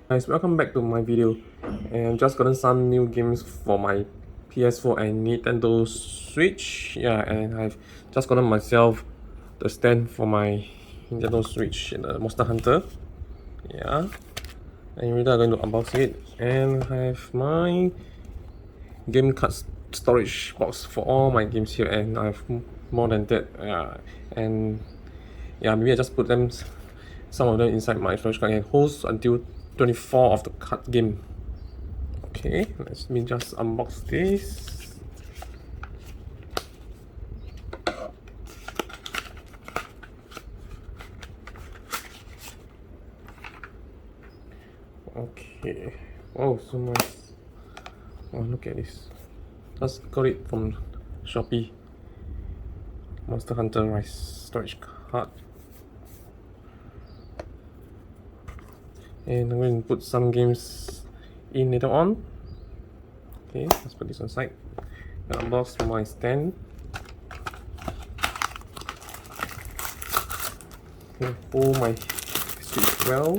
Guys, welcome back to my video. And I've just gotten some new games for my PS4 and Nintendo Switch. Yeah, and I've just gotten myself the stand for my Nintendo Switch, the Monster Hunter. Yeah, and we're going to unbox it. And I have my game card storage box for all my games here, and I have more than that. Yeah, and yeah, maybe I just put them, some of them inside my storage card and holds until 24 of the card game. Okay, let me just unbox this. Okay. Oh, so nice. Oh, look at this. Just got it from Shopee. Monster Hunter Rise storage card. And I'm going to put some games in later on. Okay, let's put this on side. Unbox my stand. Okay, pull my switch well.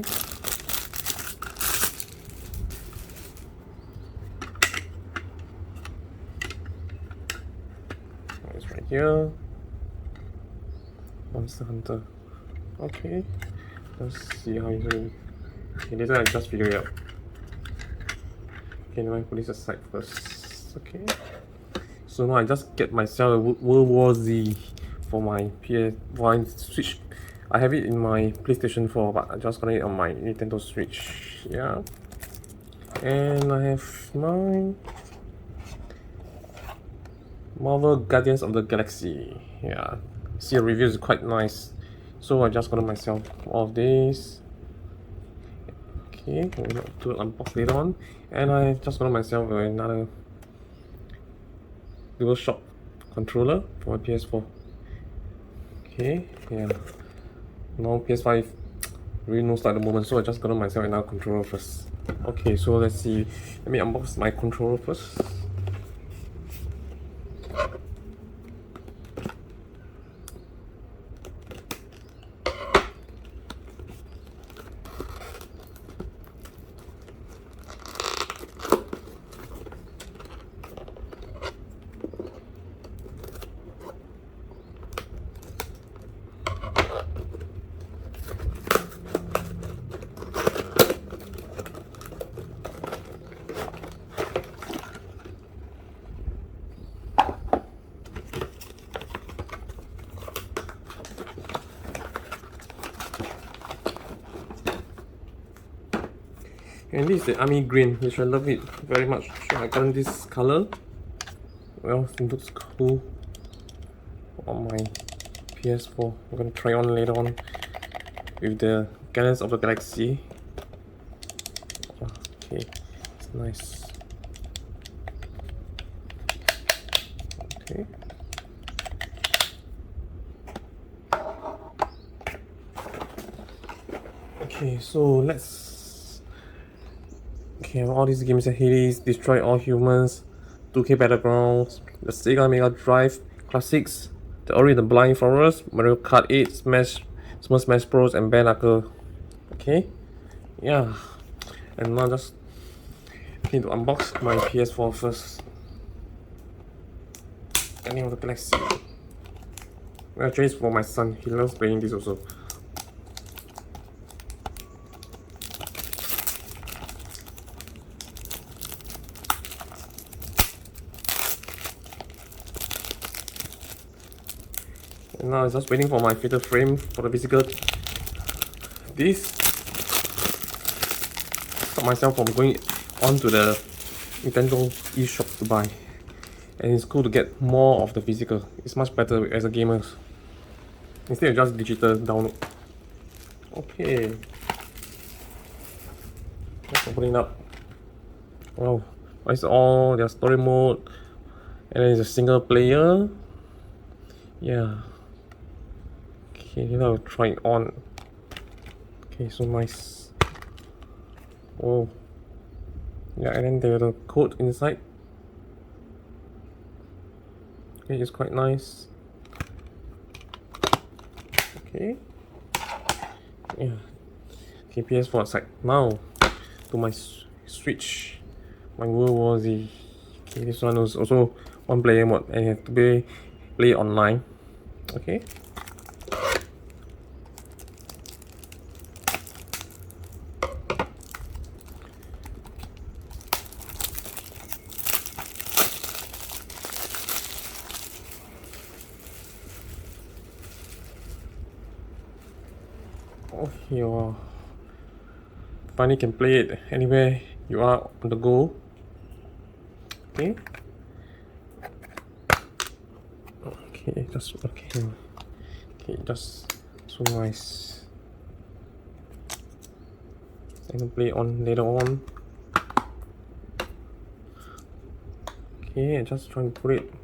It's right here. Monster Hunter. Okay, let's see how it's going. Okay, later I just figure it out. Okay, now I put this aside first. Okay. So now I just get myself a World War Z for my PS1 Switch. I have it in my PlayStation 4, but I just got it on my Nintendo Switch. Yeah. And I have my Marvel Guardians of the Galaxy. Yeah. See, the review is quite nice. So I just got myself all of this. Okay, we'll do an unbox later on. And I just got myself another DualShock controller for my PS4. Okay, yeah. Now PS5 really no start at the moment, so I just got myself another controller first. Okay, so let's see. Let me unbox my controller first. And this is the army green, which I love it very much. So I got this color. Well, it looks cool on my PS4. I'm gonna try on later on with the Guardians of the Galaxy. Okay, it's nice. Okay. Okay, so let's. Okay, all these games are Hades, Destroy All Humans, 2K Battlegrounds, the Sega Mega Drive Classics, the Ori the Blind Forest, Mario Kart 8, Super Smash Bros, and Bare Knuckle. Okay, yeah, and now just need to unbox my PS4 first. Guardians of the Galaxy. Well, actually, it's for my son. He loves playing this also. And now I'm just waiting for my fatal frame for the physical. This stop myself from going on to the Nintendo eShop to buy. And it's cool to get more of the physical. It's much better as a gamer instead of just digital download. Okay, let's open it up. Wow, it's all their story mode, and then it's a single player. Yeah. Okay, now I'll try it on. Okay, so nice. Oh, yeah, and then there's a code inside. Okay, it's quite nice. Okay. Yeah. Okay, PS4 aside. Now, to my Switch, my World War Z. Okay, this one is also one player mode and you have to play online. Okay. Oh, you finally can play it anywhere you are on the go. Okay. Okay, just okay. Okay, just so nice. I can play on later on. Okay, I'm just trying to put it.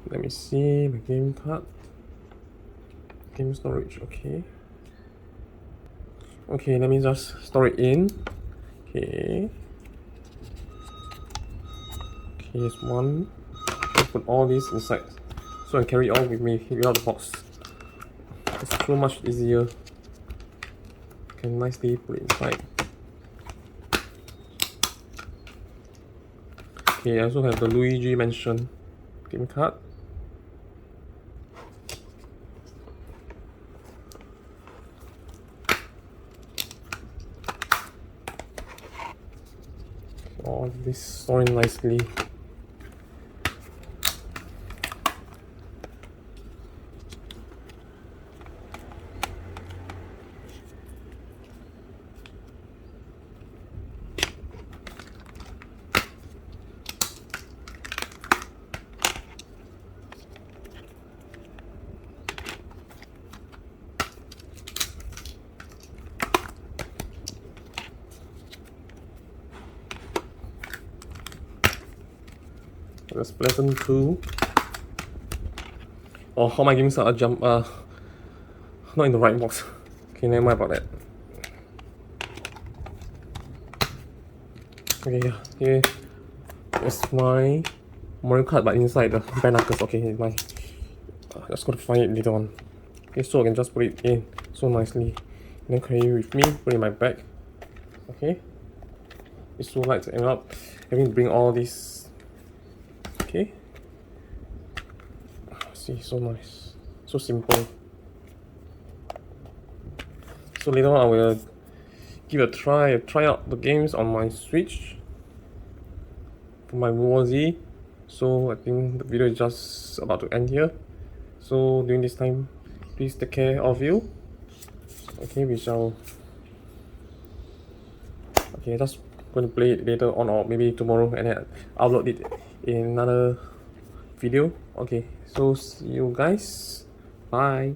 Let me see my game card. Game storage. Okay. Okay, let me just store it in. Okay. Okay, here's one. I'll put all these inside so I carry all with me without the box. It's so much easier. Can nicely put it inside. Okay, I also have the Luigi Mansion game card. All this storing nicely. That's pleasant too. Oh, all my games are not in the right box. Okay, never mind about that. Okay, yeah, here is my Mario Kart, but inside the Banakers. Okay, my just gotta find it later on. Okay, so I can just put it in so nicely, and then carry it with me, put it in my bag. Okay, it's so light to end up having to bring all this. Okay, see, so nice, so simple. So later on I will give a try out the games on my Switch for my World War Z. So I think the video is just about to end here. So during this time, please take care of you. Okay, we shall. Okay, just going to play it later on or maybe tomorrow and then upload it in another video. Okay, so see you guys. Bye.